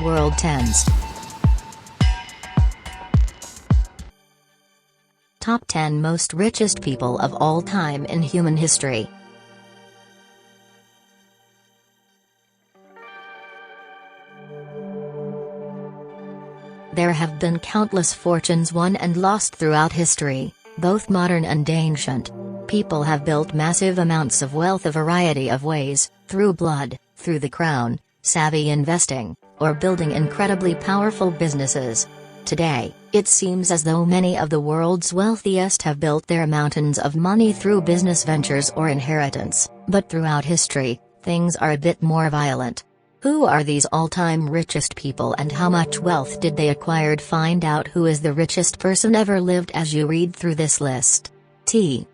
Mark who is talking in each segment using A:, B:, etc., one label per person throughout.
A: World Tenz. Top 10 Most Richest People of All Time in Human History. There have been countless fortunes won and lost throughout history, both modern and ancient. People have built massive amounts of wealth a variety of ways, through blood, through the crown, savvy investing, or building incredibly powerful businesses. Today, it seems as though many of the world's wealthiest have built their mountains of money through business ventures or inheritance, but throughout history, things are a bit more violent. Who are these all-time richest people and how much wealth did they acquire? Find out who is the richest person ever lived as you read through this list. T.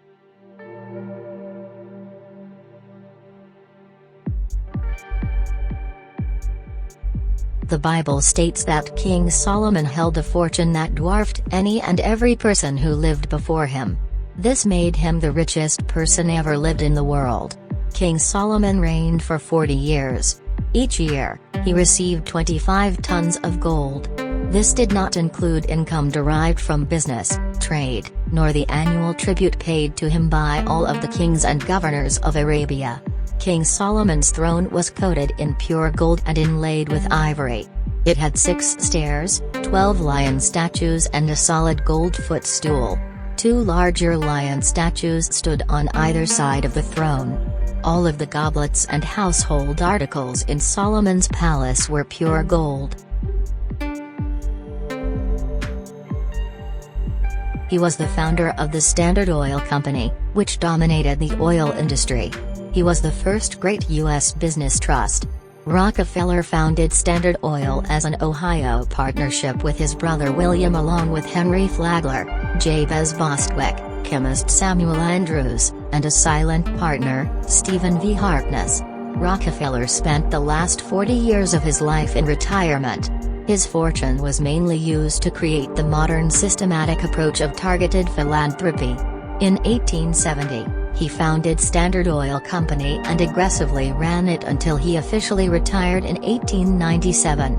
A: The Bible states that King Solomon held a fortune that dwarfed any and every person who lived before him. This made him the richest person ever lived in the world. King Solomon reigned for 40 years. Each year, he received 25 tons of gold. This did not include income derived from business, trade, nor the annual tribute paid to him by all of the kings and governors of Arabia. King Solomon's throne was coated in pure gold and inlaid with ivory. It had 6 stairs, 12 lion statues and a solid gold footstool. 2 larger lion statues stood on either side of the throne. All of the goblets and household articles in Solomon's palace were pure gold. He was the founder of the Standard Oil Company, which dominated the oil industry. He was the first great U.S. business trust. Rockefeller founded Standard Oil as an Ohio partnership with his brother William along with Henry Flagler, Jabez Bostwick, chemist Samuel Andrews, and a silent partner, Stephen V. Harkness. Rockefeller spent the last 40 years of his life in retirement. His fortune was mainly used to create the modern systematic approach of targeted philanthropy. In 1870, he founded Standard Oil Company and aggressively ran it until he officially retired in 1897.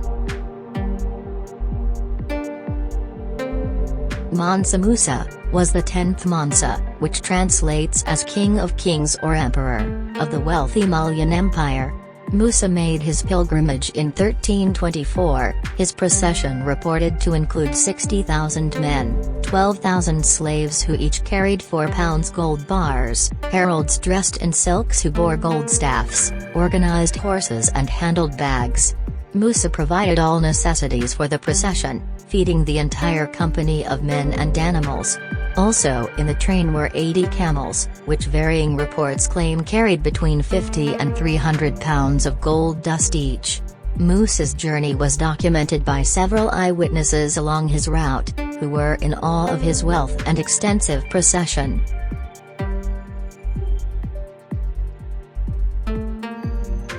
A: Mansa Musa was the 10th Mansa, which translates as King of Kings or Emperor, of the wealthy Malian Empire. Musa made his pilgrimage in 1324, his procession reported to include 60,000 men, 12,000 slaves who each carried 4 pounds gold bars, heralds dressed in silks who bore gold staffs, organized horses and handled bags. Musa provided all necessities for the procession, feeding the entire company of men and animals. Also in the train were 80 camels, which varying reports claim carried between 50 and 300 pounds of gold dust each. Musa's journey was documented by several eyewitnesses along his route, who were in awe of his wealth and extensive procession.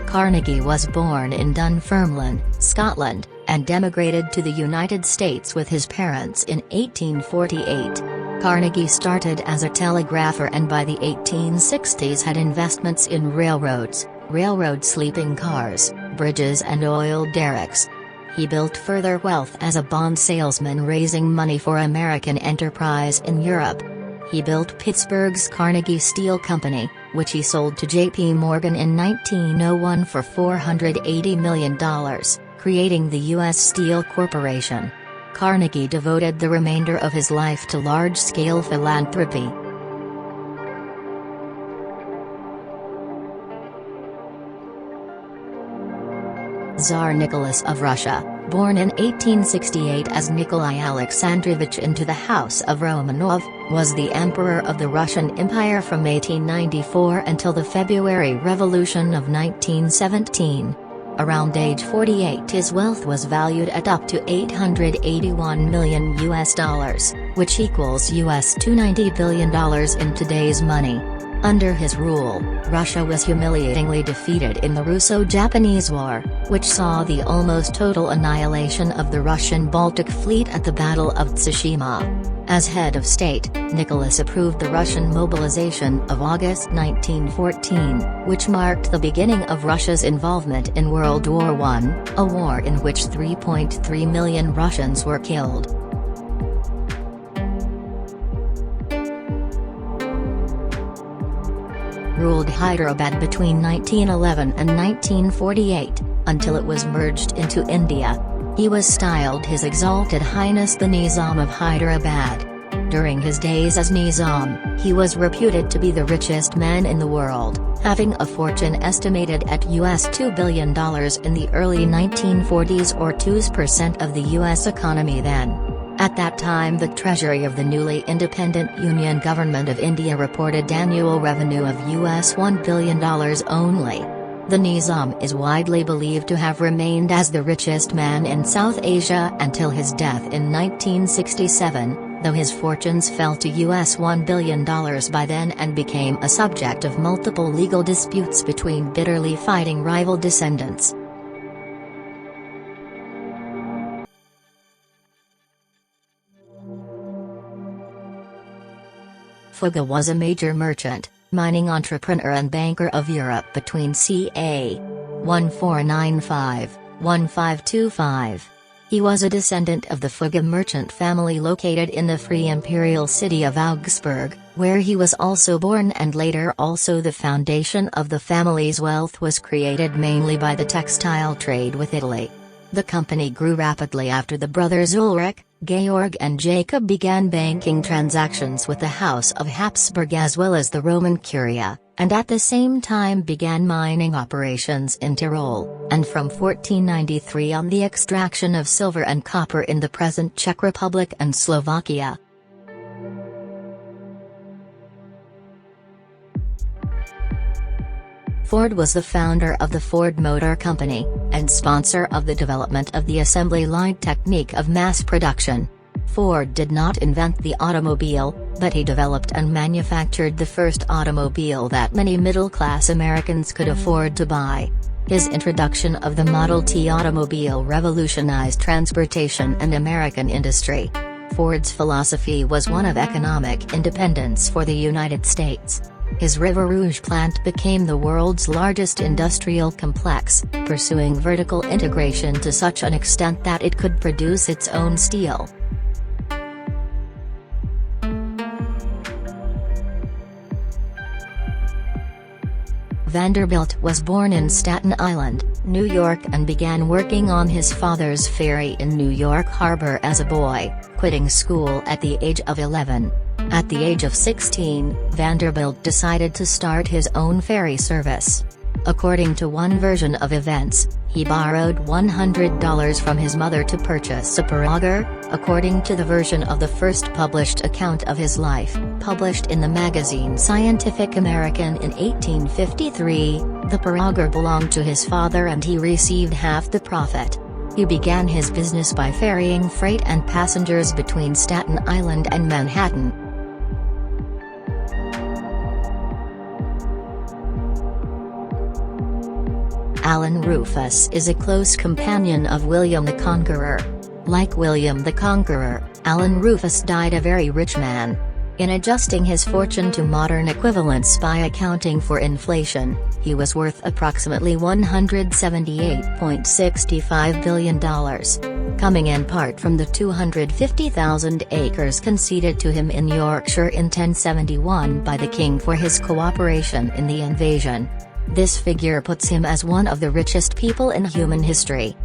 A: Carnegie was born in Dunfermline, Scotland, and emigrated to the United States with his parents in 1848. Carnegie started as a telegrapher and by the 1860s had investments in railroads, railroad sleeping cars, bridges and oil derricks. He built further wealth as a bond salesman raising money for American enterprise in Europe. He built Pittsburgh's Carnegie Steel Company, which he sold to J.P. Morgan in 1901 for $480 million, creating the U.S. Steel Corporation. Carnegie devoted the remainder of his life to large-scale philanthropy. Tsar Nicholas of Russia, born in 1868 as Nikolai Alexandrovich into the House of Romanov, was the Emperor of the Russian Empire from 1894 until the February Revolution of 1917. Around age 48 his wealth was valued at up to $881 million, which equals $290 billion in today's money. Under his rule, Russia was humiliatingly defeated in the Russo-Japanese War, which saw the almost total annihilation of the Russian Baltic Fleet at the Battle of Tsushima. As head of state, Nicholas approved the Russian mobilization of August 1914, which marked the beginning of Russia's involvement in World War I, a war in which 3.3 million Russians were killed. Ruled Hyderabad between 1911 and 1948, until it was merged into India. He was styled His Exalted Highness the Nizam of Hyderabad. During his days as Nizam, he was reputed to be the richest man in the world, having a fortune estimated at US $2 billion in the early 1940s, or 2% of the US economy then. At that time, the treasury of the newly independent Union Government of India reported annual revenue of US $1 billion only. The Nizam is widely believed to have remained as the richest man in South Asia until his death in 1967, though his fortunes fell to US $1 billion by then and became a subject of multiple legal disputes between bitterly fighting rival descendants. Fuga was a major merchant, mining entrepreneur and banker of Europe between ca. 1495–1525. He was a descendant of the Fuga merchant family located in the Free Imperial city of Augsburg, where he was also born, and later also the foundation of the family's wealth was created mainly by the textile trade with Italy. The company grew rapidly after the brothers Ulrich, Georg and Jacob began banking transactions with the House of Habsburg as well as the Roman Curia, and at the same time began mining operations in Tyrol, and from 1493 on the extraction of silver and copper in the present Czech Republic and Slovakia. Ford was the founder of the Ford Motor Company, and sponsor of the development of the assembly line technique of mass production. Ford did not invent the automobile, but he developed and manufactured the first automobile that many middle-class Americans could afford to buy. His introduction of the Model T automobile revolutionized transportation and American industry. Ford's philosophy was one of economic independence for the United States. His River Rouge plant became the world's largest industrial complex, pursuing vertical integration to such an extent that it could produce its own steel. Vanderbilt was born in Staten Island, New York, and began working on his father's ferry in New York Harbor as a boy, quitting school at the age of 11. At the age of 16, Vanderbilt decided to start his own ferry service. According to one version of events, he borrowed $100 from his mother to purchase a pirogue. According to the version of the first published account of his life, published in the magazine Scientific American in 1853, the pirogue belonged to his father and he received half the profit. He began his business by ferrying freight and passengers between Staten Island and Manhattan. Alan Rufus is a close companion of William the Conqueror. Like William the Conqueror, Alan Rufus died a very rich man. In adjusting his fortune to modern equivalents by accounting for inflation, he was worth approximately $178.65 billion. Coming in part from the 250,000 acres conceded to him in Yorkshire in 1071 by the king for his cooperation in the invasion. This figure puts him as one of the richest people in human history.